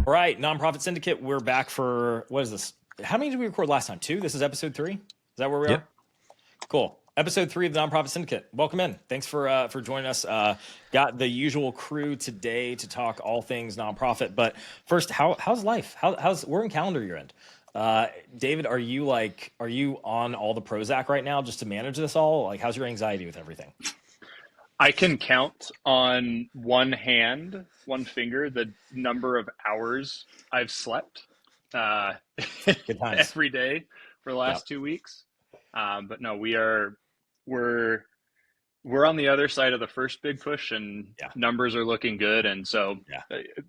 All right, Nonprofit Syndicate, we're back for, what is this? How many did we record last time? 2? This is episode 3? Is that where we are? Cool. Episode 3 of the Nonprofit Syndicate. Welcome in. Thanks for joining us. Got the usual crew today to talk all things nonprofit. But first, how's life? We're in calendar year end. David, are you on all the Prozac right now just to manage this all? Like, how's your anxiety with everything? I can count on one finger, the number of hours I've slept every day for the last 2 weeks. But no, we're on the other side of the first big push, and numbers are looking good. And so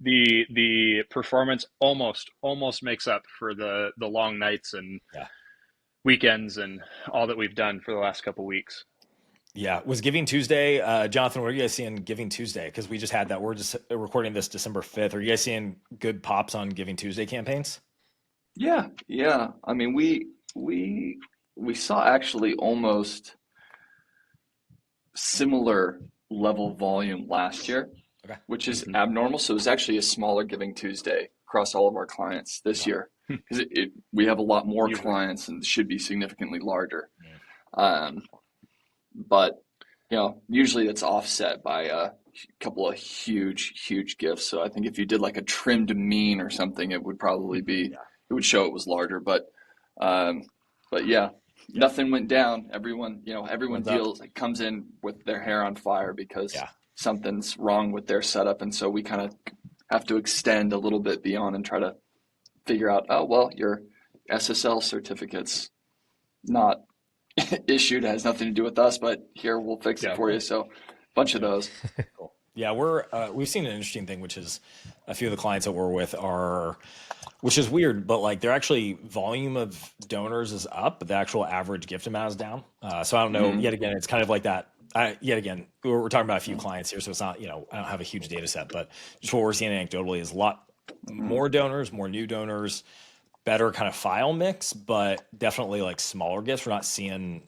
the performance almost makes up for the long nights and weekends and all that we've done for the last couple of weeks. Yeah. Was Giving Tuesday, Jonathan, what are you guys seeing Giving Tuesday? Because we just had that. We're just recording this December 5th. Are you guys seeing good pops on Giving Tuesday campaigns? Yeah. I mean, we saw actually almost similar level volume last year, which is abnormal. So it was actually a smaller Giving Tuesday across all of our clients this year, because we have a lot more clients and should be significantly larger. But usually it's offset by a couple of huge gifts. So I think if you did like a trimmed mean or something, it would probably be it would show it was larger. But nothing went down. Everyone comes in with their hair on fire because something's wrong with their setup, and so we kind of have to extend a little bit beyond and try to figure out, your SSL certificate's not issued, has nothing to do with us, but here, we'll fix it for you. So a bunch of those. Cool. Yeah, we've seen an interesting thing, which is a few of the clients that we're with which is weird, but like they're actually volume of donors is up, but the actual average gift amount is down. So I don't know, yet again, it's kind of like that. Yet again, we're talking about a few clients here, so it's not, I don't have a huge data set, but just what we're seeing anecdotally is a lot more donors, more new donors, better kind of file mix, but definitely like smaller gifts. We're not seeing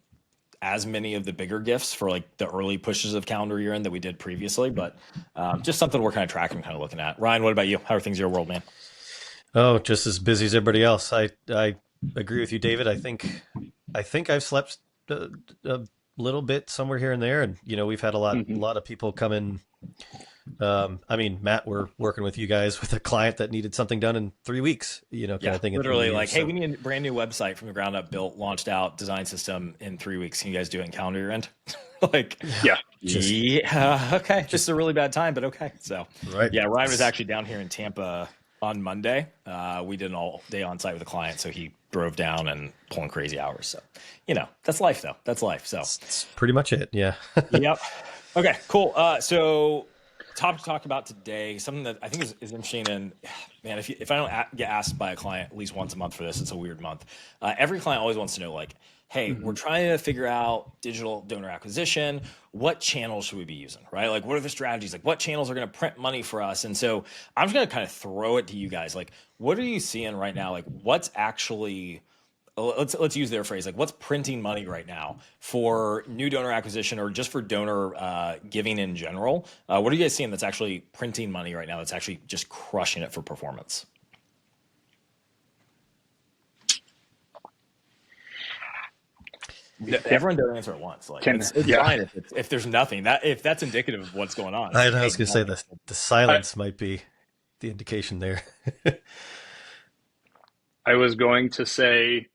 as many of the bigger gifts for like the early pushes of calendar year end that we did previously, but just something we're kind of tracking, kind of looking at. Ryan, what about you? How are things in your world, man? Oh, just as busy as everybody else. I agree with you, David. I think I've slept a little bit somewhere here and there, and we've had a lot of people come in. I mean, Matt, we're working with you guys with a client that needed something done in 3 weeks, kind of thing. Literally like, hey, we need a brand new website from the ground up, built, launched out, design system in 3 weeks. Can you guys do it in calendar year end? Okay. This is a really bad time, but okay. So Ryan was actually down here in Tampa on Monday. We did an all day on site with a client. So he drove down and pulling crazy hours. So, that's life though. That's life. So that's pretty much it. Yeah. Yep. Okay, cool. So topic to talk about today, something that I think is interesting, and man, if I don't get asked by a client at least once a month for this, it's a weird month. Every client always wants to know, like, hey, we're trying to figure out digital donor acquisition. What channels should we be using, right? Like, what are the strategies? Like, what channels are going to print money for us? And so I'm just going to kind of throw it to you guys. Like, what are you seeing right now? Like, what's actually, let's use their phrase, like what's printing money right now for new donor acquisition or just for donor giving in general? What are you guys seeing that's actually printing money right now that's actually just crushing it for performance? Everyone don't answer at once. Like it's fine if there's nothing. If that's indicative of what's going on. I was going to say the silence might be the indication there. I was going to say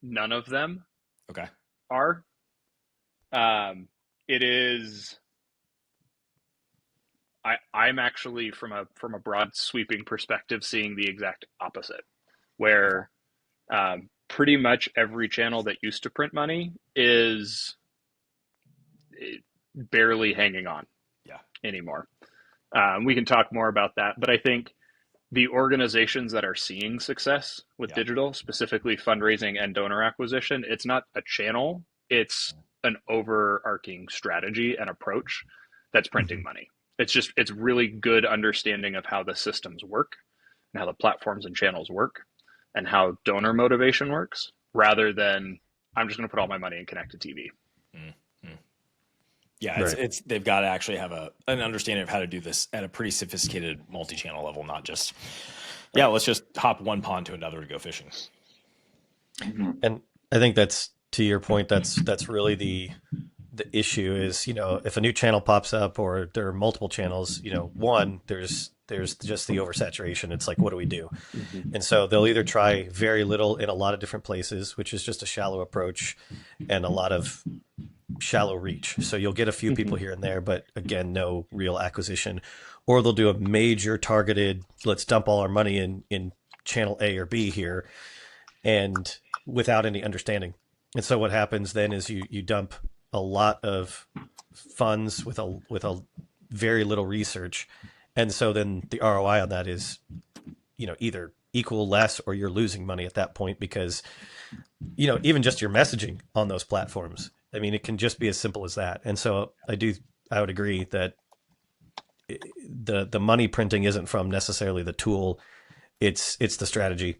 none of them are. It is. I'm actually from a broad sweeping perspective seeing the exact opposite, where pretty much every channel that used to print money is barely hanging on anymore. We can talk more about that, but I think the organizations that are seeing success with digital, specifically fundraising and donor acquisition, it's not a channel, it's an overarching strategy and approach that's printing money. It's really good understanding of how the systems work and how the platforms and channels work and how donor motivation works, rather than I'm just going to put all my money in connected TV. Yeah, it's they've got to actually have an understanding of how to do this at a pretty sophisticated multi-channel level, not just let's just hop one pond to another to go fishing. And I think that's, to your point, that's really the issue is, if a new channel pops up or there are multiple channels, one, there's just the oversaturation. It's like, what do we do? And so they'll either try very little in a lot of different places, which is just a shallow approach and a lot of shallow reach. So you'll get a few people here and there, but again, no real acquisition. Or they'll do a major targeted, let's dump all our money in channel A or B here, and without any understanding. And so what happens then is you dump a lot of funds with a very little research. And so then the ROI on that is, either equal, less, or you're losing money at that point because, even just your messaging on those platforms, I mean, it can just be as simple as that. And so I would agree that the money printing isn't from necessarily the tool. It's the strategy.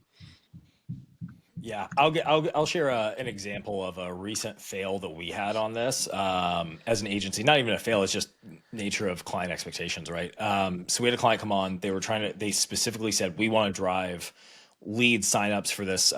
Yeah, I'll share an example of a recent fail that we had on this as an agency. Not even a fail; it's just nature of client expectations, right? So we had a client come on. They specifically said we want to drive lead signups for this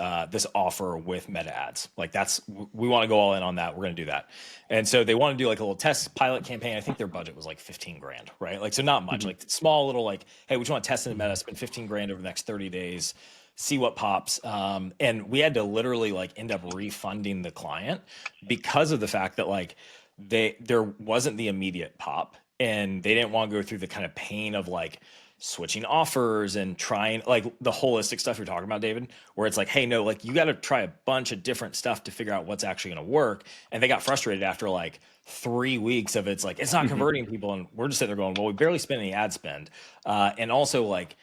offer with meta ads. Like we want to go all in on that. We're going to do that. And so they want to do like a little test pilot campaign. I think their budget was like 15 grand, right? Like, so not much, like small little, like, hey, we just want to test in the meta, spend 15 grand over the next 30 days, see what pops. And we had to literally like end up refunding the client because of the fact that like there wasn't the immediate pop and they didn't want to go through the kind of pain of like switching offers and trying like the holistic stuff you're talking about, David, where it's like, hey, no, like you got to try a bunch of different stuff to figure out what's actually going to work. And they got frustrated after like 3 weeks of it's like, it's not converting people. And we're just sitting there going, well, we barely spent any ad spend. And also like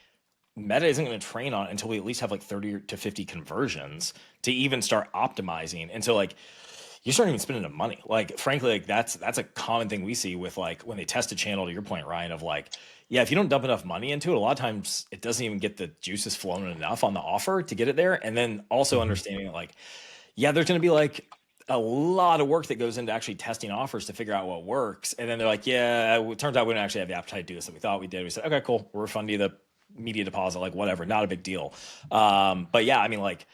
Meta isn't going to train on it until we at least have like 30 to 50 conversions to even start optimizing. And so like, you start even spending the money. Like, frankly, like that's a common thing we see with like when they test a channel, to your point, Ryan, of like, yeah, if you don't dump enough money into it, a lot of times it doesn't even get the juices flowing enough on the offer to get it there. And then also understanding that like, yeah, there's going to be like a lot of work that goes into actually testing offers to figure out what works. And then they're like, yeah, it turns out we didn't actually have the appetite to do this that we thought we did. We said, okay, cool. We'll refund you the media deposit, like whatever, not a big deal. But yeah, I mean, like,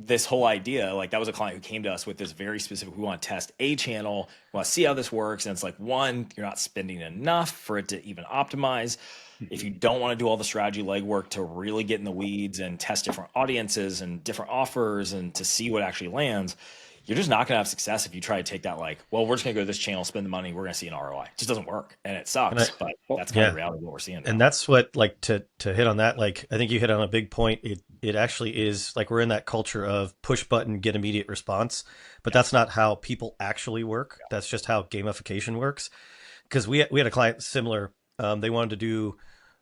this whole idea, like that was a client who came to us with this very specific, we want to test a channel, we want to see how this works. And it's like, one, you're not spending enough for it to even optimize. If you don't want to do all the strategy legwork to really get in the weeds and test different audiences and different offers and to see what actually lands, you're just not going to have success if you try to take that like, well, we're just going to go to this channel, spend the money, we're going to see an ROI. It just doesn't work. And it sucks, but that's kind of reality of what we're seeing now. And that's what, like, to hit on that, like, I think you hit on a big point. It actually is like, we're in that culture of push button, get immediate response, but that's not how people actually work. That's just how gamification works. Because we had a client similar, they wanted to do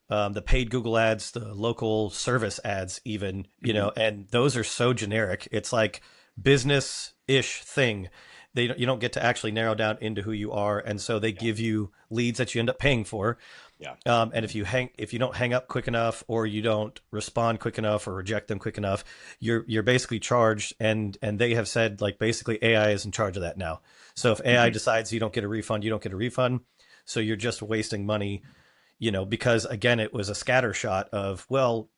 the paid Google ads, the local service ads even, and those are so generic. It's like business-ish thing. You don't get to actually narrow down into who you are, and so they give you leads that you end up paying for. Yeah. And if you don't hang up quick enough, or you don't respond quick enough, or reject them quick enough, you're basically charged. And they have said, like, basically AI is in charge of that now. So if AI decides you don't get a refund, you don't get a refund. So you're just wasting money, because again, it was a scatter shot of, well,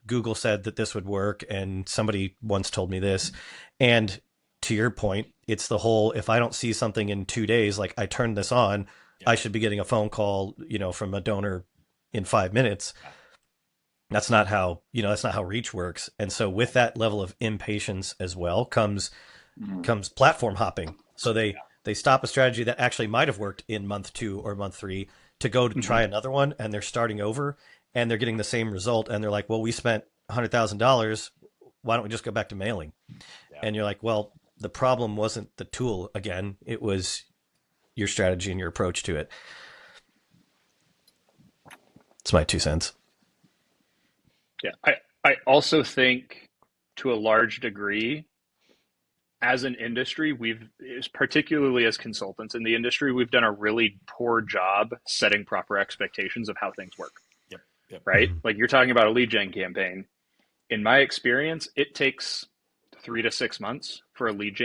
Google said that this would work, and somebody once told me this. And to your point, it's the whole, if I don't see something in 2 days, like I turned this on, I should be getting a phone call, from a donor in 5 minutes. That's not how reach works. And so with that level of impatience as well comes platform hopping. So they stop a strategy that actually might have worked in month 2 or month 3 to go to try another one, and they're starting over and they're getting the same result. And they're like, well, we spent $100,000. Why don't we just go back to mailing? Yeah. And you're like, well, the problem wasn't the tool again. It was your strategy and your approach to it. It's my 2 cents. Yeah. I also think to a large degree, as an industry, particularly as consultants in the industry, we've done a really poor job setting proper expectations of how things work. Yep. Right? Like, you're talking about a lead gen campaign. In my experience, it takes 3 to 6 months for a lead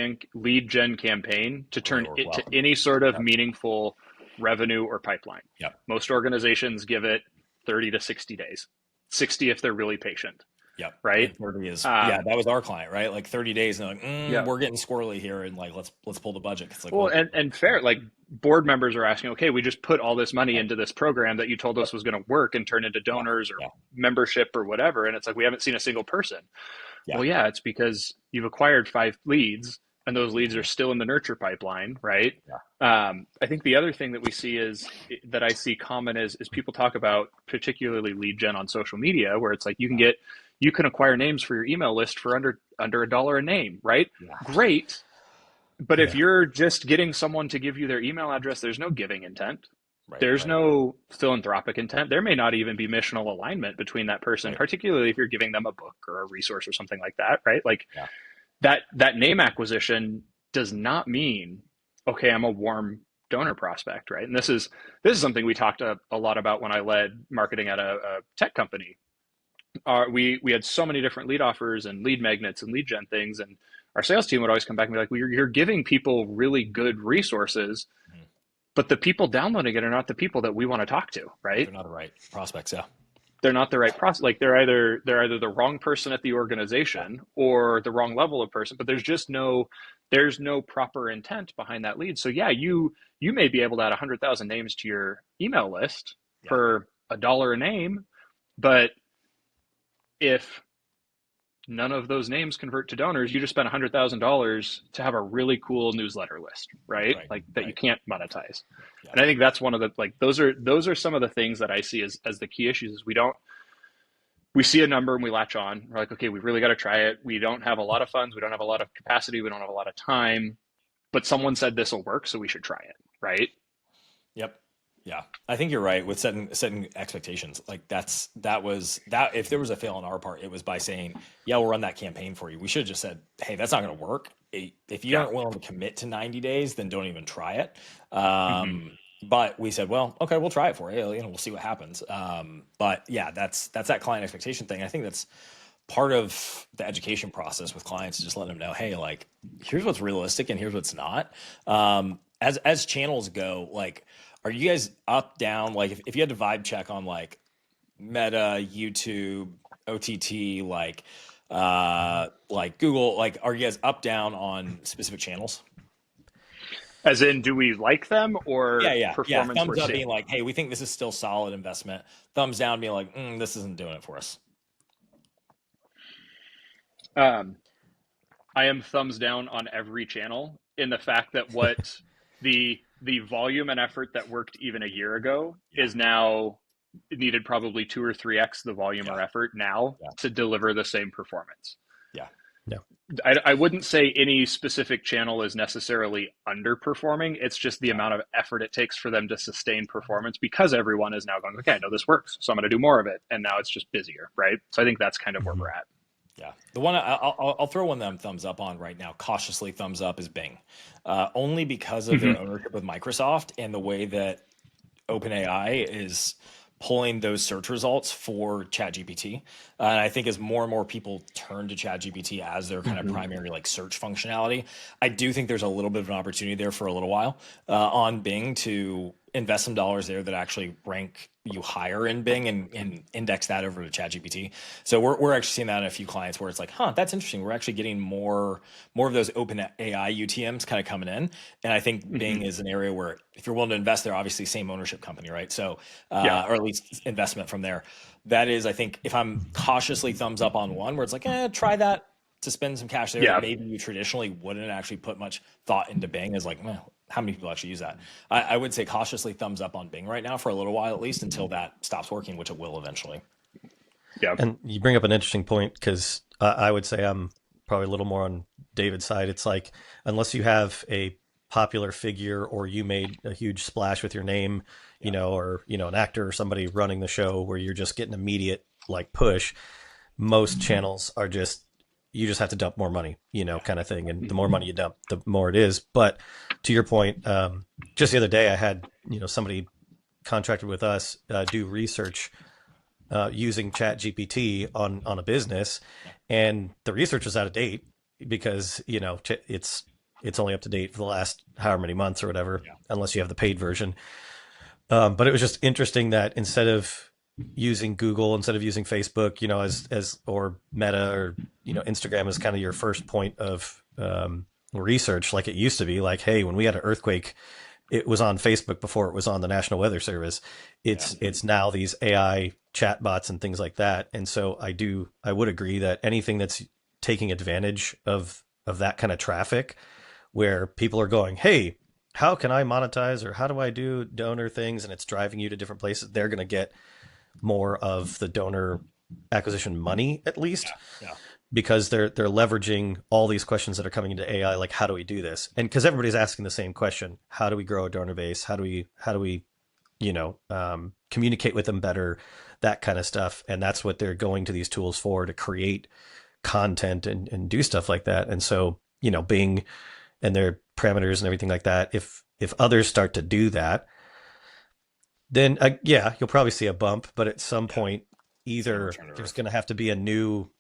gen campaign to turn it to any sort of meaningful revenue or pipeline. Yep. Most organizations give it 30 to 60 days, 60 if they're really patient. Yep. Right. 30 is, that was our client, right? Like 30 days and like, we're getting squirrely here. And like, let's pull the budget. It's like, well, and fair, like board members are asking, okay, we just put all this money into this program that you told us was going to work and turn into donors or membership or whatever. And it's like, we haven't seen a single person. Yeah. Well, it's because you've acquired 5 leads and those leads are still in the nurture pipeline. Right. Yeah. I think the other thing that we see that I see common is people talk about particularly lead gen on social media, where it's like you can acquire names for your email list for under $1 a name, right? Yeah. Great. But if you're just getting someone to give you their email address, there's no giving intent. Right, there's no philanthropic intent. There may not even be missional alignment between that person, particularly if you're giving them a book or a resource or something like that, right? Like that name acquisition does not mean, okay, I'm a warm donor prospect, right? And this is something we talked a lot about when I led marketing at a tech company. We had so many different lead offers and lead magnets and lead gen things, and our sales team would always come back and be like, well, you're giving people really good resources, but the people downloading it are not the people that we want to talk to, right? They're not the right prospects. Yeah. They're not the right prospect. Like they're either the wrong person at the organization or the wrong level of person, but there's no proper intent behind that lead. So you may be able to add 100,000 names to your email list for $1 a name, but if none of those names convert to donors, you just spent $100,000 to have a really cool newsletter list, right? That you can't monetize. Yeah. And I think that's one of the, like, those are some of the things that I see as the key issues. Is we see a number and we latch on. We're like, okay, we really got to try it. We don't have a lot of funds. We don't have a lot of capacity. We don't have a lot of time, but someone said this will work, so we should try it, right? Yep. Yeah, I think you're right with setting expectations. Like that if there was a fail on our part, it was by saying, we'll run that campaign for you. We should have just said, hey, that's not going to work. If you aren't willing to commit to 90 days, then don't even try it. But we said, well, okay, we'll try it for you. We'll see what happens. But that's that client expectation thing. I think that's part of the education process with clients, just letting them know, hey, like, here's what's realistic and here's what's not. As channels go, like, are you guys up, down? Like if you had to vibe check on like Meta, YouTube, OTT, like Google, like, are you guys up, down on specific channels? As in, do we like them or performance? Thumbs up being like, hey, we think this is still solid investment. Thumbs down being like, this isn't doing it for us. I am thumbs down on every channel in the fact that what the volume and effort that worked even a year ago is now needed probably 2 or 3x the volume or effort now to deliver the same performance. Yeah. I wouldn't say any specific channel is necessarily underperforming. It's just the amount of effort it takes for them to sustain performance, because everyone is now going, okay, I know this works, so I'm going to do more of it. And now it's just busier, right? So I think that's kind of where we're at. Yeah. The one I'll throw one that I'm thumbs up on right now, cautiously thumbs up, is Bing. Only because of their ownership with Microsoft and the way that OpenAI is pulling those search results for ChatGPT. And I think as more and more people turn to ChatGPT as their kind of primary like search functionality, I do think there's a little bit of an opportunity there for a little while on Bing to invest some dollars there that actually rank you higher in Bing and index that over to ChatGPT. So we're actually seeing that in a few clients where it's like, that's interesting. We're actually getting more of those open AI UTMs kind of coming in. And I think Bing is an area where if you're willing to invest there, obviously same ownership company, right? So, or at least investment from there. That is, I think, if I'm cautiously thumbs up on one where it's like, try that to spend some cash there. That maybe you traditionally wouldn't actually put much thought into Bing, is like, how many people actually use that? I would say cautiously thumbs up on Bing right now for a little while, at least until that stops working, which it will eventually. Yeah. And you bring up an interesting point, because I would say I'm probably a little more on David's side. It's like, unless you have a popular figure or you made a huge splash with your name, or, an actor or somebody running the show where you're just getting immediate like push, most channels are you just have to dump more money, kind of thing. And the more money you dump, the more it is. But to your point, just the other day, I had, somebody contracted with us, do research using ChatGPT on a business, and the research was out of date. because, it's only up to date for the last however many months or whatever, unless you have the paid version. But it was just interesting that instead of using Google, instead of using Facebook, as or Meta or, Instagram as kind of your first point of research, like it used to be, like, hey, when we had an earthquake, it was on Facebook before it was on the National Weather Service. It's now these AI chatbots and things like that. And so I would agree that anything that's taking advantage of that kind of traffic, where people are going, hey, how can I monetize, or how do I do donor things? And it's driving you to different places. They're going to get more of the donor acquisition money, at least, because they're leveraging all these questions that are coming into AI. Like, how do we do this? And because everybody's asking the same question: how do we grow a donor base? How do we communicate with them better? That kind of stuff. And that's what they're going to these tools for, to create content and do stuff like that. And so, Bing and their parameters and everything like that, if others start to do that, then you'll probably see a bump. But at some point, either there's going to have to be a new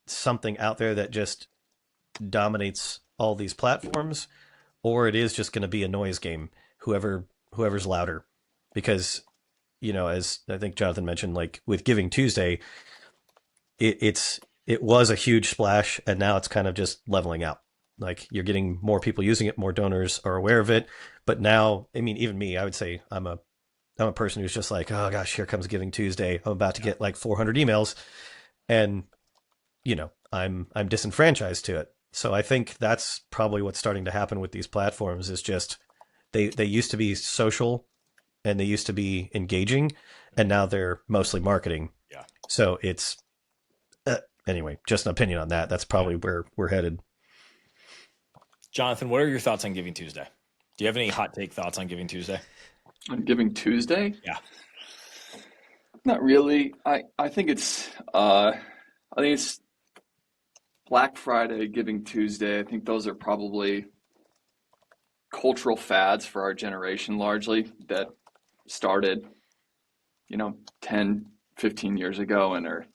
something out there that just dominates all these platforms, or it is just going to be a noise game, whoever's louder. Because, as I think Jonathan mentioned, like with Giving Tuesday, it was a huge splash, and now it's kind of just leveling out. Like, you're getting more people using it, more donors are aware of it. But now, I mean, even me, I would say I'm a person who's just like, oh gosh, here comes Giving Tuesday. I'm about to get like 400 emails, and I'm disenfranchised to it. So I think that's probably what's starting to happen with these platforms, is just they used to be social and they used to be engaging, and now they're mostly marketing. Yeah. So it's anyway, just an opinion on that. That's probably where we're headed. Jonathan, what are your thoughts on Giving Tuesday? Do you have any hot take thoughts on Giving Tuesday? On Giving Tuesday? Yeah. Not really. I think it's Black Friday, Giving Tuesday. I think those are probably cultural fads for our generation, largely, that started 10, 15 years ago and are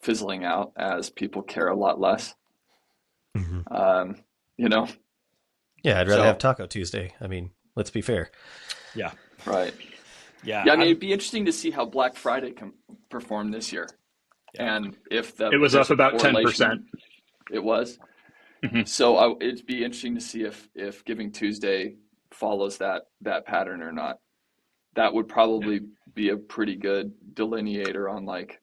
fizzling out as people care a lot less. Mm-hmm. Yeah, I'd rather have Taco Tuesday. I mean, let's be fair. Yeah. Right. Yeah. Yeah. I mean, it'd be interesting to see how Black Friday can perform this year, and if it was up about 10%. It was. Mm-hmm. So it'd be interesting to see if Giving Tuesday follows that pattern or not. That would probably be a pretty good delineator on, like,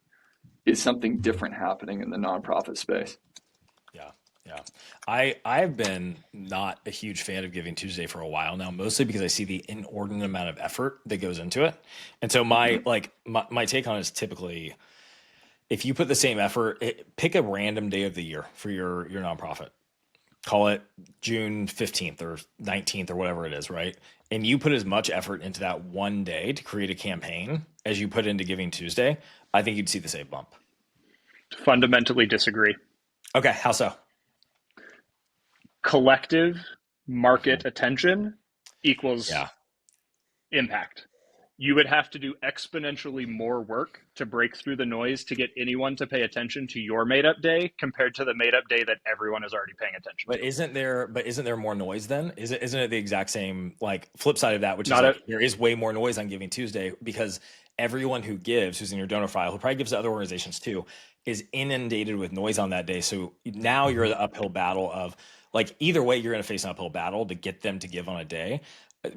is something different happening in the nonprofit space? Yeah. I've been not a huge fan of Giving Tuesday for a while now, mostly because I see the inordinate amount of effort that goes into it. And so my take on it is, typically, if you put the same effort, pick a random day of the year for your nonprofit. Call it June 15th or 19th or whatever it is, right? And you put as much effort into that one day to create a campaign as you put into Giving Tuesday, I think you'd see the same bump. Fundamentally disagree. Okay, how so? Collective market attention equals impact. You would have to do exponentially more work to break through the noise to get anyone to pay attention to your made-up day compared to the made-up day that everyone is already paying attention to. Isn't there more noise then? Isn't it the exact same, like, flip side of that, which is there is way more noise on Giving Tuesday, because everyone who gives, who's in your donor file, who probably gives to other organizations too, is inundated with noise on that day. So now you're the uphill battle of, like, either way, you're going to face an uphill battle to get them to give on a day.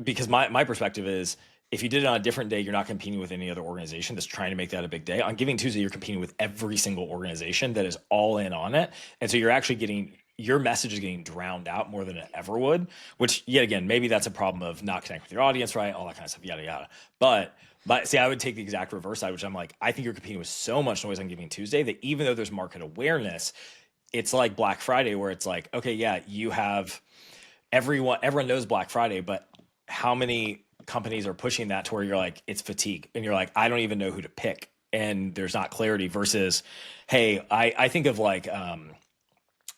Because my perspective is, if you did it on a different day, you're not competing with any other organization that's trying to make that a big day. On Giving Tuesday, you're competing with every single organization that is all in on it. And so you're actually your message is getting drowned out more than it ever would, which, yet again, maybe that's a problem of not connecting with your audience, right? All that kind of stuff, yada, yada. But see, I would take the exact reverse side, which I'm like, I think you're competing with so much noise on Giving Tuesday that even though there's market awareness, it's like Black Friday, where it's like, okay, yeah, you have everyone knows Black Friday, but how many companies are pushing that to where you're like, it's fatigue, and you're like, I don't even know who to pick, and there's not clarity, versus, hey, I think of, like,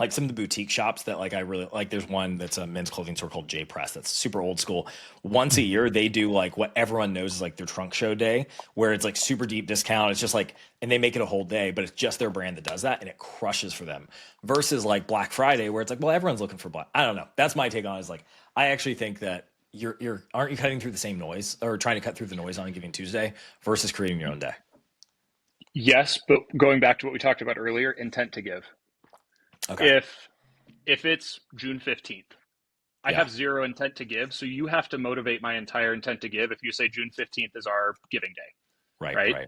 like some of the boutique shops that like I really like. There's one that's a men's clothing store called J Press that's super old school. Once a year, they do like what everyone knows is like their trunk show day, where it's like super deep discount. It's just like, and they make it a whole day, but it's just their brand that does that, and it crushes for them. Versus like Black Friday, where it's like, well, everyone's looking for black. I don't know. That's my take on it. Is like I actually think that you're aren't you cutting through the same noise or trying to cut through the noise on Giving Tuesday versus creating your own day? Yes, but going back to what we talked about earlier, intent to give. Okay. If it's June 15th, I have zero intent to give, so you have to motivate my entire intent to give if you say June 15th is our giving day. Right?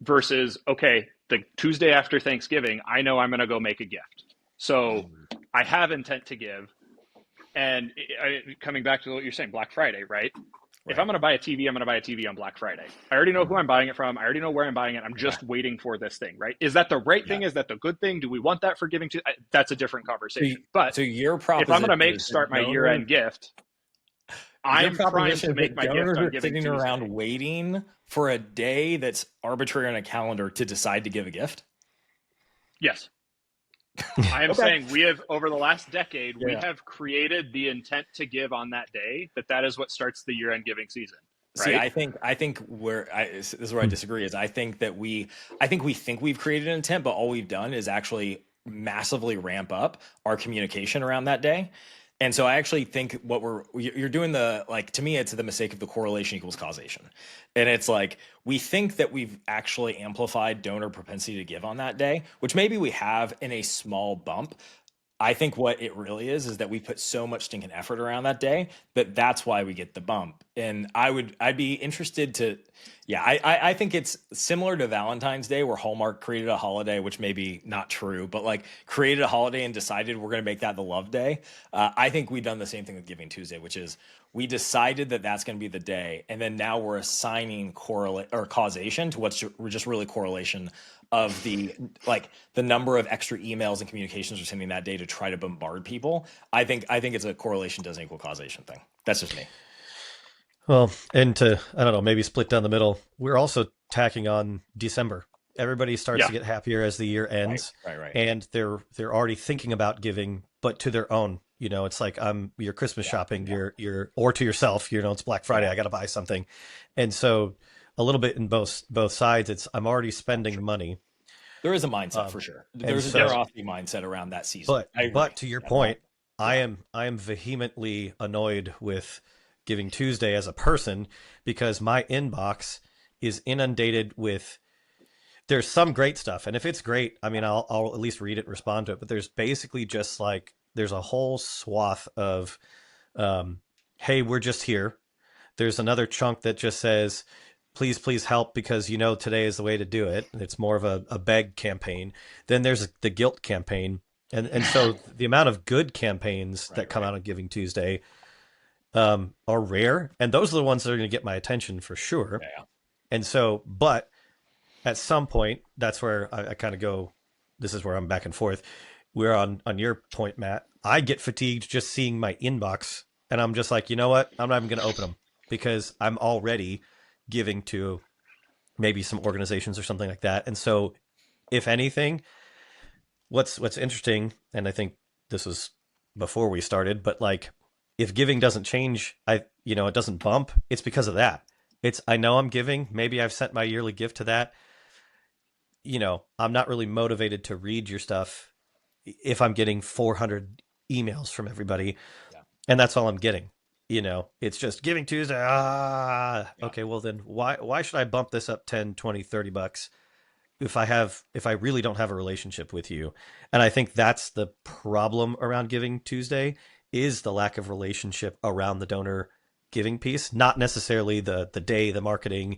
Versus, okay, the Tuesday after Thanksgiving, I know I'm going to go make a gift. So I have intent to give. And coming back to what you're saying, Black Friday, right? If I'm going to buy a TV, I'm going to buy a TV on Black Friday. I already know who I'm buying it from. I already know where I'm buying it. I'm just waiting for this thing, right? Is that the right thing? Is that the good thing? Do we want that for Giving Tuesday? That's a different conversation. But your if I'm going to start my year-end gift, I'm trying to make my gift on Giving sitting Tuesday. around waiting for a day that's arbitrary on a calendar to decide to give a gift? Yes. I am saying we have, over the last decade, we have created the intent to give on that day, that is what starts the year-end giving season. Right? See, I think this is where I disagree is I think we think we've created an intent, but all we've done is actually massively ramp up our communication around that day. And so I actually think you're doing to me, it's the mistake of the correlation equals causation. And it's like, we think that we've actually amplified donor propensity to give on that day, which maybe we have in a small bump. I think what it really is that we put so much stinking effort around that day that's why we get the bump. And I'd be interested to, I think it's similar to Valentine's Day, where Hallmark created a holiday, which may be not true, but like created a holiday and decided we're going to make that the love day. I think we've done the same thing with Giving Tuesday, which is we decided that that's going to be the day. And then now we're assigning causation to what's just really correlation of the number of extra emails and communications we're sending that day to try to bombard people. I think it's a correlation doesn't equal causation thing. That's just me. Well, and to, I don't know, maybe split down the middle, we're also tacking on December. Everybody starts to get happier as the year ends. Right. And they're already thinking about giving, but to their own. You know, it's like you're Christmas shopping, you're or to yourself, it's Black Friday, I got to buy something. And so a little bit in both sides, I'm already spending money. There is a mindset for sure. There's a generosity mindset around that season. But to your point, I am vehemently annoyed with Giving Tuesday as a person, because my inbox is inundated with, there's some great stuff. And if it's great, I mean, I'll at least read it and respond to it. But there's basically just like, there's a whole swath of, hey, we're just here. There's another chunk that just says, please help, because today is the way to do it. It's more of a beg campaign. Then there's the guilt campaign. And so the amount of good campaigns that come out on Giving Tuesday are rare. And those are the ones that are going to get my attention for sure. Yeah. And so, but at some point, that's where I kind of go, this is where I'm back and forth. We're on your point, Matt. I get fatigued just seeing my inbox, and I'm just like, you know what? I'm not even going to open them, because I'm already giving to maybe some organizations or something like that. And so if anything, what's interesting, and I think this was before we started, but like, if giving doesn't change, it doesn't bump, it's because of that. I know I'm giving, maybe I've sent my yearly gift to that. I'm not really motivated to read your stuff if I'm getting 400 emails from everybody, and that's all I'm getting. It's just Giving Tuesday. Okay, well then why should I bump this up 10, 20, 30 bucks if I really don't have a relationship with you? And I think that's the problem around Giving Tuesday, is the lack of relationship around the donor giving piece, not necessarily the day, the marketing,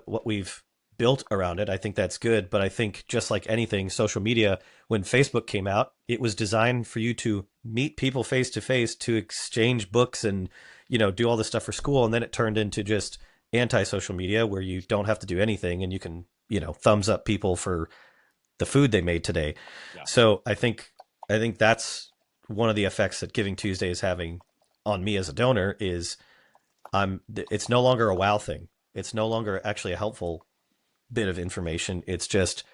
what we've built around it. I think that's good. But I think, just like anything, social media, when Facebook came out, it was designed for you to meet people face to face, to exchange books and, do all this stuff for school. And then it turned into just anti-social media, where you don't have to do anything and you can, thumbs up people for the food they made today. Yeah. So I think that's one of the effects that Giving Tuesday is having on me as a donor is it's no longer a wow thing. It's no longer actually a helpful bit of information. It's just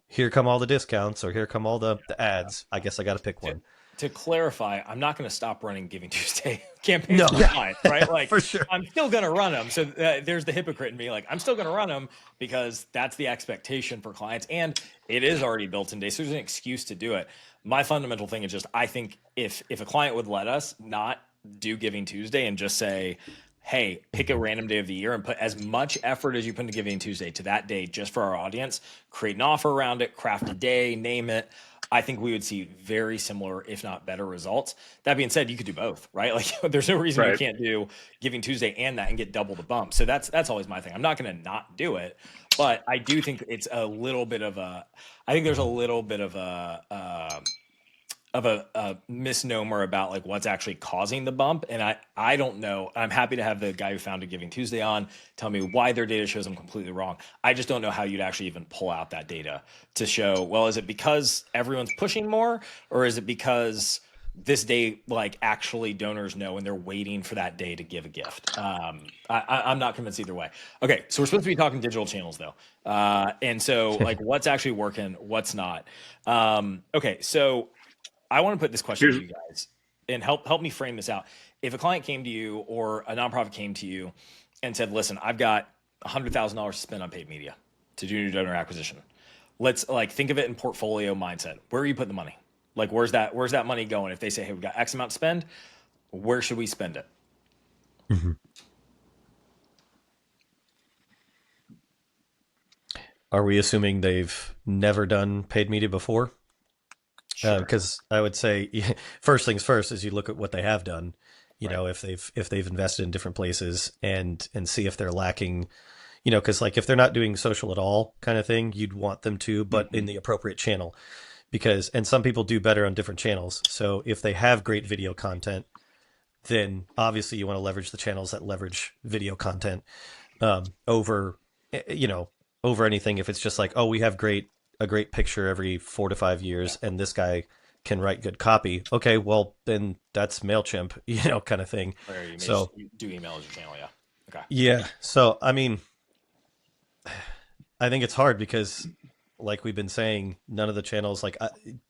here come all the discounts or here come all the ads. I guess I got to pick one. To clarify, I'm not going to stop running Giving Tuesday campaigns for clients, right? Like, for sure. I'm still going to run them. So there's the hypocrite in me. Like, I'm still going to run them because that's the expectation for clients, and it is already built in day. So there's an excuse to do it. My fundamental thing is just, I think if a client would let us not do Giving Tuesday and just say, hey, pick a random day of the year and put as much effort as you put into Giving Tuesday to that day just for our audience, create an offer around it, craft a day, name it, I think we would see very similar, if not better, results. That being said, you could do both, right? Like, there's no reason you can't do Giving Tuesday and that and get double the bump. So that's always my thing. I'm not going to not do it, but I do think it's a little bit of a. I think there's a little bit of a misnomer about like what's actually causing the bump. And I don't know. I'm happy to have the guy who founded Giving Tuesday on tell me why their data shows I'm completely wrong. I just don't know how you'd actually even pull out that data to show, well, is it because everyone's pushing more, or is it because this day, like, actually donors know and they're waiting for that day to give a gift? I'm not convinced either way. Okay. So we're supposed to be talking digital channels though. And so like what's actually working, what's not. Okay. So I want to put this question to you guys and help me frame this out. If a client came to you or a nonprofit came to you and said, listen, I've got $100,000 to spend on paid media to do new donor acquisition. Let's like think of it in portfolio mindset. Where are you putting the money? Like, where's that money going? If they say, hey, we've got X amount to spend, where should we spend it? Mm-hmm. Are we assuming they've never done paid media before? Because I would say first things first is you look at what they have done, you know, if they've invested in different places and see if they're lacking, you know, because like if they're not doing social at all kind of thing, you'd want them to, but in the appropriate channel, and some people do better on different channels. So if they have great video content, then obviously you want to leverage the channels that leverage video content over anything. If it's just like, oh, we have a great picture every 4 to 5 years, and this guy can write good copy. Okay, well then that's MailChimp, kind of thing. So you do email as your channel, yeah. Okay. Yeah. So I mean, I think it's hard because, like we've been saying, none of the channels, like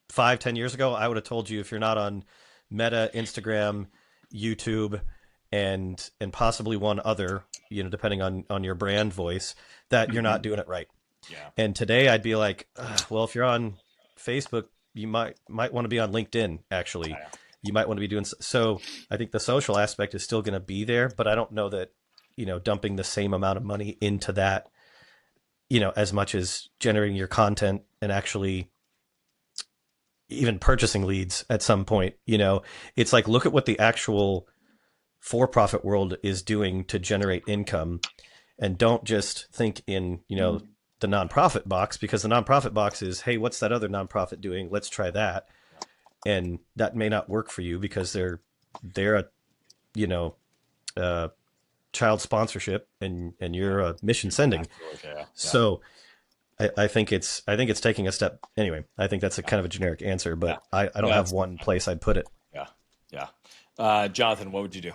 5-10 years ago, I would have told you if you're not on Meta, Instagram, YouTube, and possibly one other, depending on your brand voice, that you're not doing it right. Yeah. And today I'd be like, well, if you're on Facebook, you might want to be on LinkedIn. Actually, you might want to be doing so. I think the social aspect is still going to be there, but I don't know that, dumping the same amount of money into that, as much as generating your content and actually even purchasing leads at some point. It's like, look at what the actual for-profit world is doing to generate income, and don't just think in, the nonprofit box, because the nonprofit box is, hey, what's that other nonprofit doing? Let's try that. And that may not work for you because they're a child sponsorship and you're a mission sending. Yeah. So I think it's taking a step. Anyway, I think that's a kind of a generic answer, but I don't have one place I'd put it. Yeah. Jonathan, what would you do?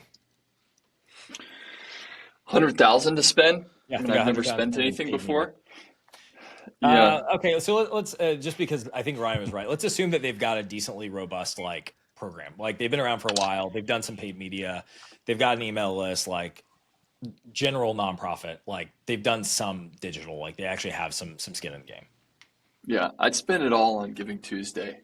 100,000 to spend? Yeah, I've never spent anything before. Okay, so let's just because I think Ryan was right. Let's assume that they've got a decently robust program. Like, they've been around for a while. They've done some paid media. They've got an email list. Like, general nonprofit. Like, they've done some digital. Like, they actually have some skin in the game. Yeah, I'd spend it all on Giving Tuesday.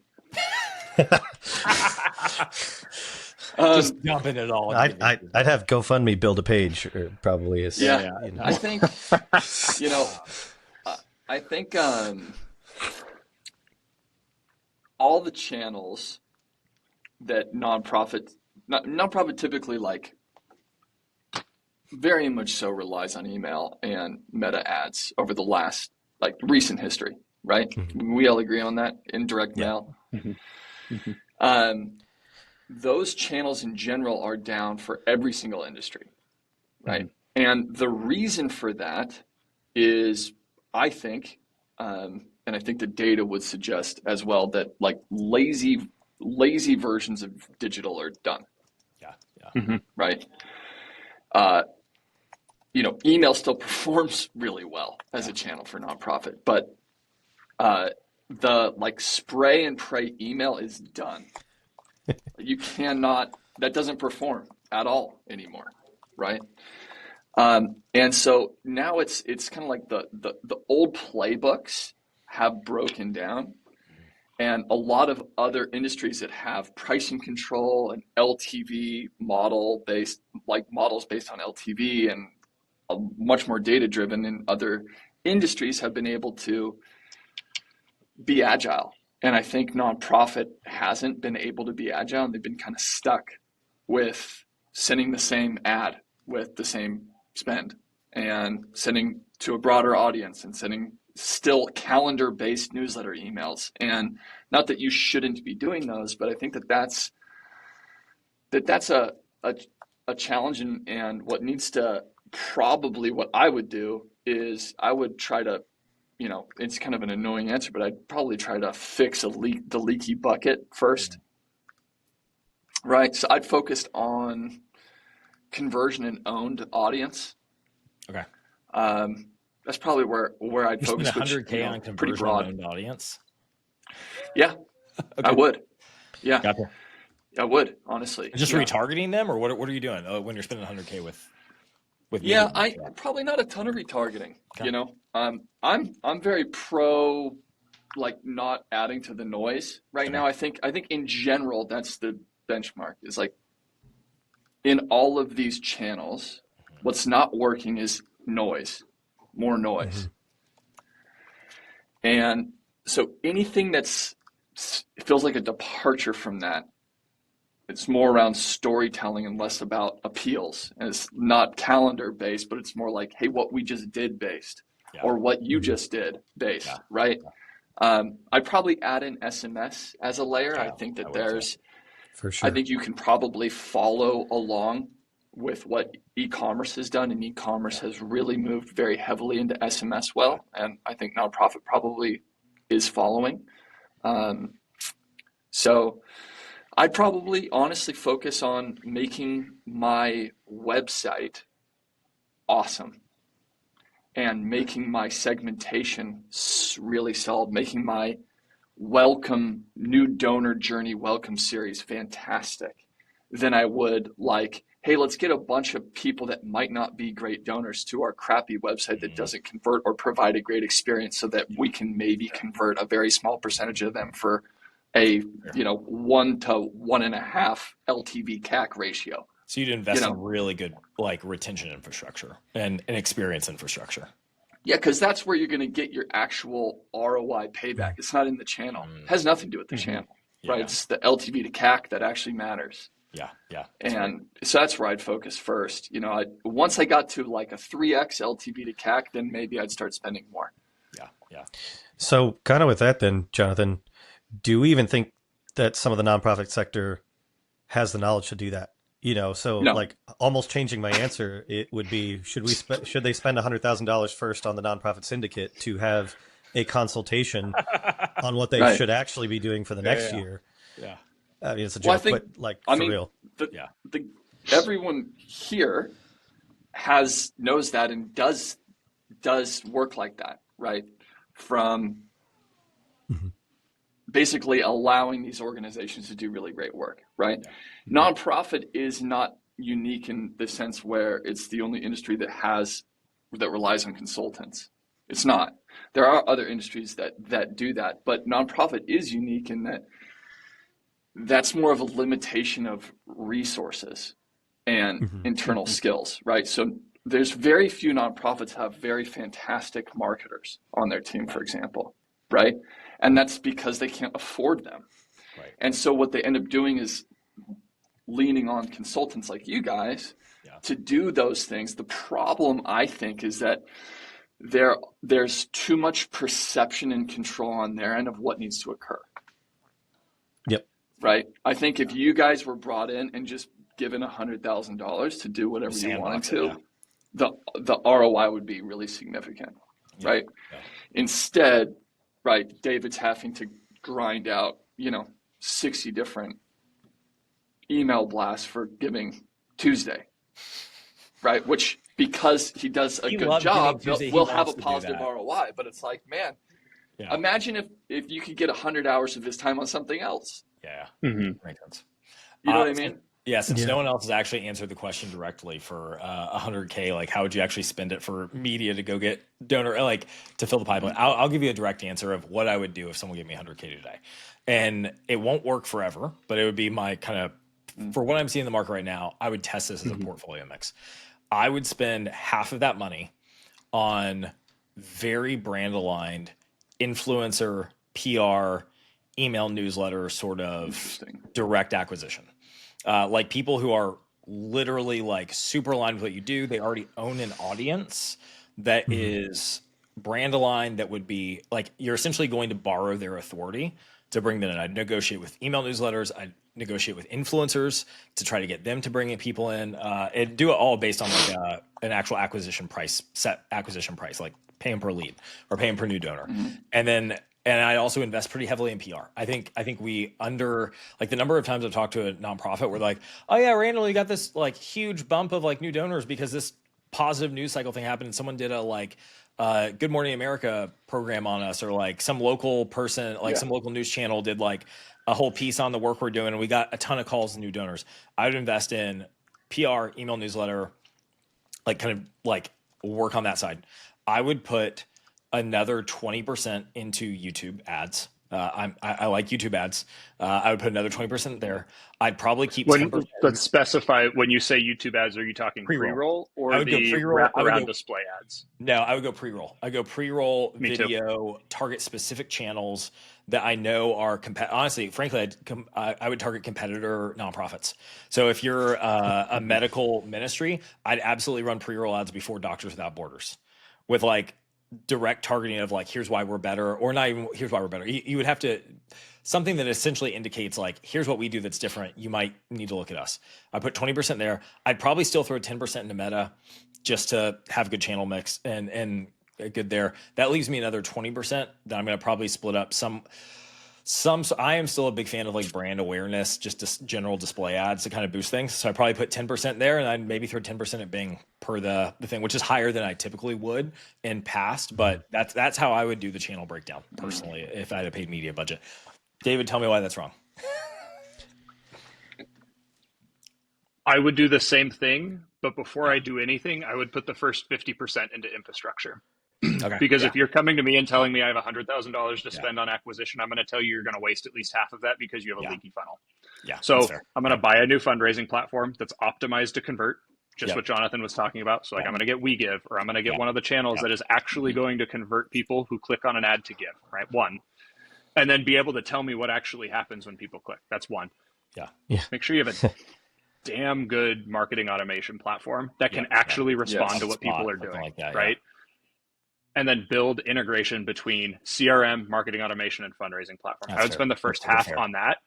Just dumping it all. I'd have GoFundMe build a page, or probably is. Yeah. I think I think all the channels that nonprofit typically very much so relies on email and meta ads over the last recent history, right? Mm-hmm. We all agree on that. Indirect mail. Mm-hmm. Mm-hmm. Those channels in general are down for every single industry, right? Mm-hmm. And the reason for that is, I think, and I think the data would suggest as well, that lazy versions of digital are done. Yeah. Mm-hmm. Right. Email still performs really well as a channel for nonprofit, but the like spray and pray email is done. You cannot, that doesn't perform at all anymore, right? And so now it's kind of like the old playbooks have broken down, and a lot of other industries that have pricing control and LTV models based on LTV and much more data driven in other industries have been able to be agile. And I think nonprofit hasn't been able to be agile, and they've been kind of stuck with sending the same ad with the same spend and sending to a broader audience and sending still calendar-based newsletter emails. And not that you shouldn't be doing those, but I think that's a challenge. And what needs to, probably what I would do is I would try to, it's kind of an annoying answer, but I'd probably try to fix the leaky bucket first. Right. So I'd focused on conversion and owned audience. Okay. That's probably where I'd focus. $100K on conversion and owned audience. Yeah, okay. I would. Yeah, gotcha. I would, honestly. Just retargeting them, or what are you doing when you're spending $100K with? I probably not a ton of retargeting. Okay. I'm very pro like not adding to the noise right now. I think in general that's the benchmark. Is like in all of these channels, what's not working is noise, more noise. And so anything that's feels like a departure from that, it's more around storytelling and less about appeals. And it's not calendar based, but it's more like, hey, what we just did based, or what you just did based, right? I'd probably add in SMS as a layer. I think that for sure. I think you can probably follow along with what e-commerce has done, and e-commerce has really moved very heavily into SMS and I think nonprofit probably is following. So I'd probably honestly focus on making my website awesome and making my segmentation really solid, making my welcome new donor journey welcome series fantastic. Then I would like, hey, let's get a bunch of people that might not be great donors to our crappy website that doesn't convert or provide a great experience, so that we can maybe convert a very small percentage of them for a 1 to 1.5 LTV CAC ratio. So you'd invest in really good like retention infrastructure and experience infrastructure. Yeah, because that's where you're going to get your actual ROI payback. It's not in the channel. It has nothing to do with the channel, right? It's the LTV to CAC that actually matters. Yeah. And so that's where I'd focus first. Once I got to like a 3x LTV to CAC, then maybe I'd start spending more. Yeah. So kind of with that then, Jonathan, do we even think that some of the nonprofit sector has the knowledge to do that? So no. Like almost changing my answer, it would be, should they spend $100,000 first on the nonprofit syndicate to have a consultation on what they should actually be doing for the next year? Yeah. I mean, it's a joke, but like for real. Everyone here knows that and does work like that, right? From basically allowing these organizations to do really great work, right? Nonprofit is not unique in the sense where it's the only industry that relies on consultants. It's not. There are other industries that do that, but nonprofit is unique in that that's more of a limitation of resources and internal skills, right? So there's very few nonprofits have very fantastic marketers on their team, for example, right? And that's because they can't afford them. Right. And so what they end up doing is leaning on consultants like you guys to do those things. The problem, I think, is that there's too much perception and control on their end of what needs to occur. Yep. Right? I think if you guys were brought in and just given $100,000 to do whatever you wanted to, the ROI would be really significant, right? Yeah. Instead, right, David's having to grind out, 60 different email blasts for Giving Tuesday, right? Which, because he does a good job, will have a positive ROI. But it's like, man, Imagine if you could get 100 hours of his time on something else. Yeah. Makes sense. You know what I mean? Yeah, since no one else has actually answered the question directly for 100K, like how would you actually spend it for media to go get donor, like to fill the pipeline? I'll give you a direct answer of what I would do if someone gave me 100K today. And it won't work forever, but it would be my kind of, for what I'm seeing in the market right now, I would test this as a portfolio mix. I would spend half of that money on very brand aligned influencer, PR, email newsletter sort of direct acquisition. Like people who are literally like super aligned with what you do. They already own an audience that is brand aligned, that would be like, you're essentially going to borrow their authority to bring them in. I'd negotiate with email newsletters. I'd negotiate with influencers to try to get them to bring in people in, and do it all based on like an actual acquisition price, set acquisition price, like pay them per lead or pay them per new donor. And I also invest pretty heavily in PR. I think we under, like the number of times I've talked to a nonprofit where like, oh yeah, randomly got this like huge bump of like new donors because this positive news cycle thing happened and someone did a like Good Morning America program on us, or like some local person, like some local news channel did like a whole piece on the work we're doing and we got a ton of calls and new donors. I would invest in PR, email newsletter, like kind of like work on that side. I would put another 20% into YouTube ads. I like YouTube ads. I would put another 20% there. I'd probably keep 10%. Let's specify, when you say YouTube ads, are you talking pre-roll or the wraparound display ads? No, I would go pre-roll. I go pre-roll video, target specific channels that I know are honestly, frankly, I would target competitor nonprofits. So if you're a medical ministry, I'd absolutely run pre-roll ads before Doctors Without Borders with like direct targeting of like, here's why we're better, or not even here's why we're better. You would have to, something that essentially indicates like, here's what we do that's different. You might need to look at us. I put 20% there. I'd probably still throw 10% into Meta just to have good channel mix and good there. That leaves me another 20% that I'm going to probably split up some, so I am still a big fan of like brand awareness, just general display ads to kind of boost things. So I probably put 10% there, and I'd maybe throw 10% at Bing per the thing, which is higher than I typically would in past, but that's how I would do the channel breakdown personally if I had a paid media budget. David, tell me why that's wrong. I would do the same thing, but before I do anything, I would put the first 50% into infrastructure. Okay. Because if you're coming to me and telling me I have $100,000 to spend on acquisition, I'm going to tell you you're going to waste at least half of that because you have a leaky funnel. Yeah. So I'm going to buy a new fundraising platform that's optimized to convert, just what Jonathan was talking about. So like I'm going to get WeGive, or I'm going to get one of the channels that is actually going to convert people who click on an ad to give, right? One. And then be able to tell me what actually happens when people click. That's one. Yeah. Make sure you have a damn good marketing automation platform that can actually respond to what people are doing, like that, right? And then build integration between CRM, marketing automation, and fundraising platform. I would spend the first half on that,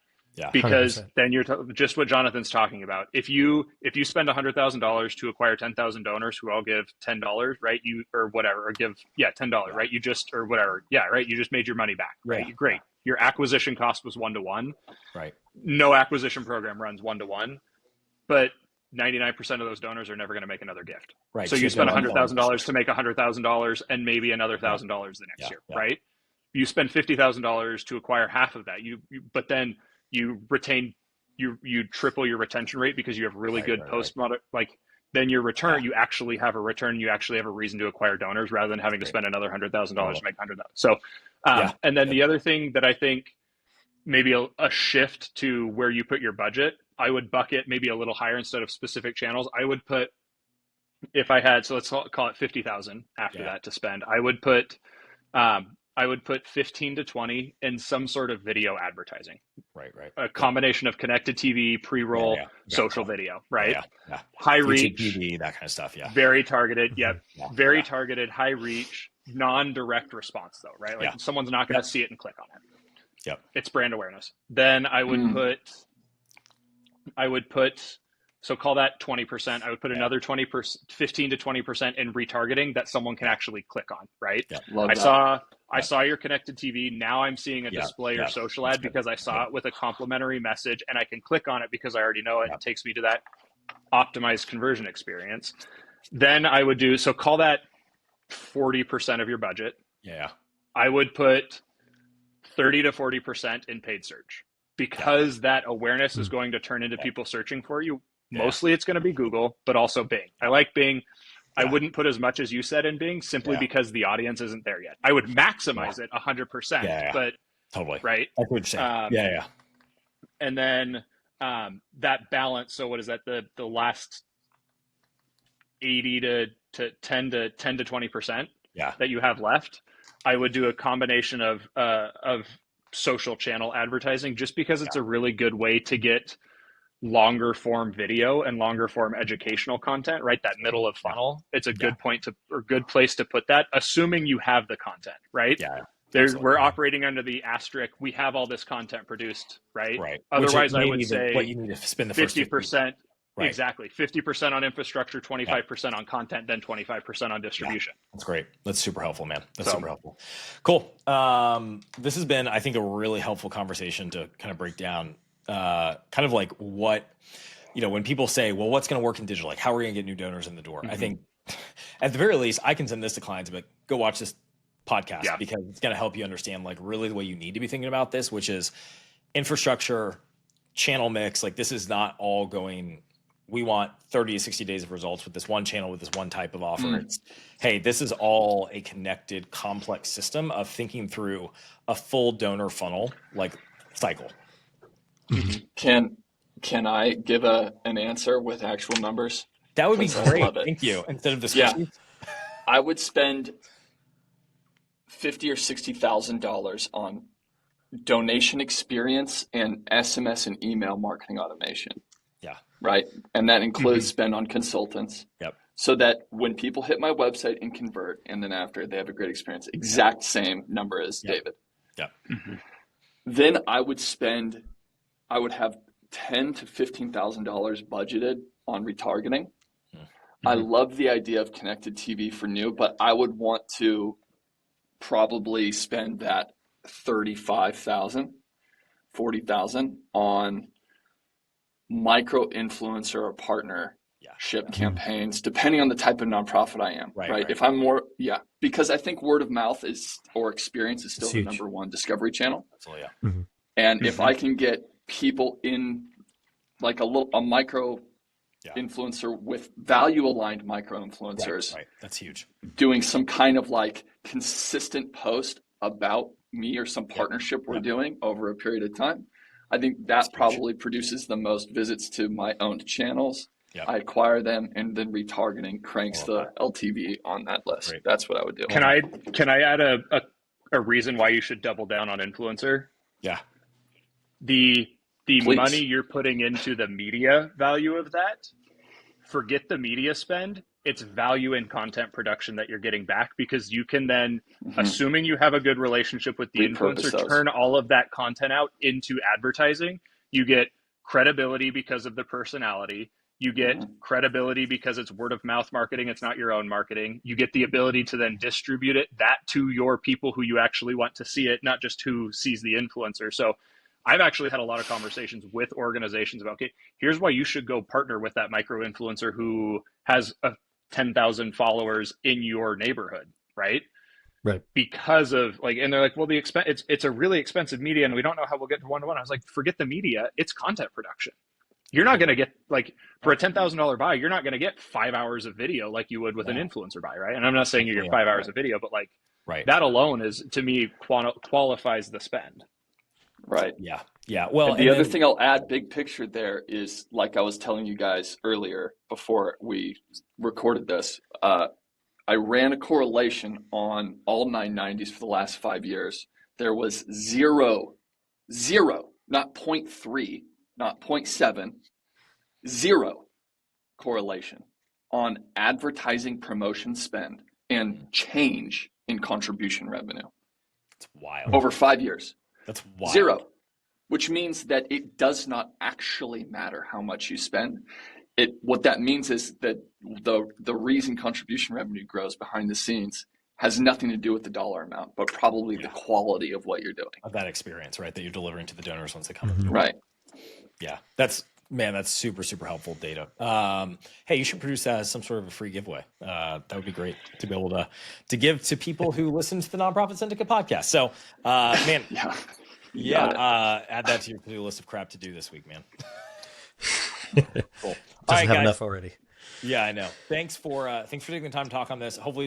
because 100%. Then you're just what Jonathan's talking about. If you spend $100,000 to acquire 10,000 donors who all give $10, right? Or whatever, or give $10, right? You just or whatever, right? You just made your money back, right? Great. Your acquisition cost was 1-to-1, right? No acquisition program runs 1-to-1, but 99% of those donors are never going to make another gift. Right. So you spend $100,000 to make $100,000 and maybe another $1,000 the next year, right? You spend $50,000 to acquire half of that. But then you retain, you triple your retention rate because you have really good post-model, like then your return, you actually have a return. You actually have a reason to acquire donors rather than having to spend another $100,000 to make $100,000. So, and then the other thing that I think maybe a shift to where you put your budget, I would bucket maybe a little higher instead of specific channels. I would put, if I had, so let's call it 50,000 after that to spend. I would put 15 to 20 in some sort of video advertising. Right. A combination of connected TV, pre-roll, social video, right? High reach, TV, that kind of stuff. Very targeted. Very targeted, high reach, non-direct response though, right? Like someone's not going to see it and click on it. It's brand awareness. Then I would put, so call that 20%. I would put another 20%, 15 to 20% in retargeting that someone can actually click on, right? I saw your connected TV. Now I'm seeing a display or social ad because I saw it with a complimentary message and I can click on it because I already know it. It takes me to that optimized conversion experience. Then I would do, so call that 40% of your budget. I would put 30 to 40% in paid search, because that awareness is going to turn into people searching for you. Mostly it's going to be Google, but also Bing. I like Bing. I wouldn't put as much as you said in Bing, simply because the audience isn't there yet. I would maximize it 100%, but totally right. I would say, And then that balance. So what is that? The last 80 to 10 to 20% that you have left, I would do a combination of social channel advertising, just because it's a really good way to get longer form video and longer form educational content, right? That middle of funnel. It's a good good place to put that, assuming you have the content, right? We're operating under the asterisk. We have all this content produced, right? Otherwise, I would say what you need to spend the first 50%. Right. Exactly. 50% on infrastructure, 25% on content, then 25% on distribution. That's great. That's super helpful, man. That's super helpful. Cool. This has been, I think, a really helpful conversation to kind of break down kind of like what, when people say, well, what's going to work in digital? Like, how are we going to get new donors in the door? I think at the very least, I can send this to clients, but go watch this podcast because it's going to help you understand like really the way you need to be thinking about this, which is infrastructure, channel mix. Like, this is not all going, we want 30 to 60 days of results with this one channel, with this one type of offer. It's, hey, this is all a connected, complex system of thinking through a full donor funnel, like cycle. Can I give an answer with actual numbers? That would be great. Thank you. Instead of the spreadsheet. I would spend $50,000 or $60,000 on donation experience and SMS and email marketing automation. Right. And that includes spend on consultants. So that when people hit my website and convert, and then after they have a great experience, exact same number as David. Then I would have $10,000 to $15,000 budgeted on retargeting. I love the idea of connected TV for new, but I would want to probably spend that $35,000, $40,000 on micro influencer or partnership campaigns, depending on the type of nonprofit I am. Right. If I'm more, because I think word of mouth or experience is still the number one discovery channel. Absolutely, And if I can get people in like a micro influencer with value aligned micro influencers, that's huge. Doing some kind of like consistent post about me or some partnership we're doing over a period of time, I think that probably produces the most visits to my owned channels. I acquire them, and then retargeting cranks the LTV on that list. That's what I would do. Can I add a reason why you should double down on influencer? The money you're putting into the media value of that, forget the media spend. It's value in content production that you're getting back, because you can then, assuming you have a good relationship with the influencer, turn all of that content out into advertising. You get credibility because of the personality. You get credibility because it's word of mouth marketing. It's not your own marketing. You get the ability to then distribute that to your people who you actually want to see it, not just who sees the influencer. So I've actually had a lot of conversations with organizations about, okay, here's why you should go partner with that micro influencer who has 10,000 followers in your neighborhood, right? Because of like, and they're like, well, it's a really expensive media, and we don't know how we'll get to one-to-one. I was like, forget the media, it's content production. You're not going to get, like, for a $10,000 buy, you're not going to get 5 hours of video like you would with an influencer buy, right? And I'm not saying you get 5 hours of video, but like that alone is, to me, qualifies the spend. Well, and the other thing I'll add, big picture there, is like I was telling you guys earlier before we recorded this, I ran a correlation on all 990s for the last 5 years. There was zero, not 0.3, not 0.7, zero correlation on advertising promotion spend and change in contribution revenue. It's wild. Over 5 years. That's wild. Zero, which means that it does not actually matter how much you spend. What that means is that the reason contribution revenue grows behind the scenes has nothing to do with the dollar amount, but probably the quality of what you're doing. Of that experience, right, that you're delivering to the donors once they come in. Right. Yeah, that's Man, that's super, super helpful data. Hey, you should produce that as some sort of a free giveaway. That would be great to be able to give to people who listen to the Nonprofit Syndicate podcast. So, man, add that to your to-do list of crap to do this week, man. Cool. Doesn't have enough already. Yeah, I know. Thanks for taking the time to talk on this. Hopefully